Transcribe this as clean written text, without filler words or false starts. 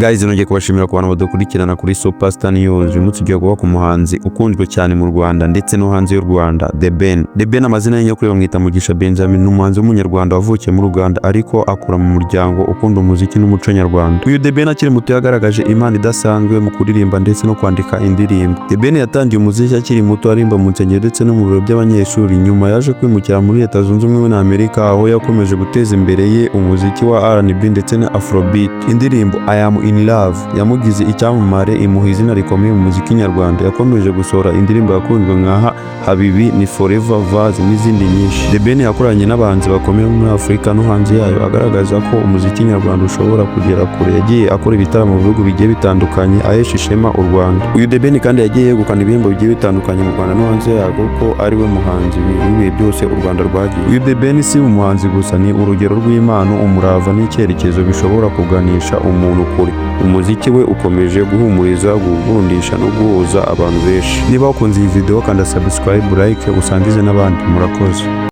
Guys, nongeye kubashimira ku bantu badukurikirana kuri Superstar News. Uyu munsi ugiye kuba ku muhanzi ukunzwe cyane mu Rwanda ndetse no hanze y'u Rwanda, The Ben. The Ben amazina ye nyakuri bamwita Mugisha Benjamin, ni umuhanzi w'umunyarwanda wavukiye mu Rwanda ariko akura mu muryango ukunda umuziki n'umuco nyarwanda. Uyu The Ben akiri muto yagaragaje imana idasanzwe mu kuririmba ndetse no kwandika indirimbo. The Ben yatangiye umuziki akiri muto arimba mu nsengero ndetse no mu biro by'abanyeshuri, nyuma yaje kwimukira muri Leta Zunze Ubumwe za Amerika aho yakomeje guteza imbere ye umuziki wa R&B ndetse na Afrobeat. Indirimbo I Am In Love yamugize icyamamare, imuha izina rikomeye mu muziki nyarwanda. Yakomeje gusohora indirimbo yakunzwe nka Habibi, Ni Forever, Vase n'izindi nyinshi. The Ben yakoranye n'abahanzi bakomeye muri Afurika no hanze yayo, agaragaza ko umuziki nyarwanda ushobora kugera kure. Yagiye akora ibitaramo mu bihugu bigiye bitandukanye ahesha ishema u Rwanda. Uyu The Ben kandi yagiye yegukana ibihembo bigiye bitandukanye mu Rwanda no hanze yarwo kuko ari we muhanzi w'ibihe byose u Rwanda rwagiye. Uyu The Ben si umuhanzi gusa, ni urugero rw'Imana, umurava n'icyerekezo bishobora kuganisha umuntu kure. Umuziki we ukomeje guhumuriza, gukundisha no guhuza abantu benshi. Niba wakunze iyi video kanda subscribe, like, usangize n'abandi. Murakoze.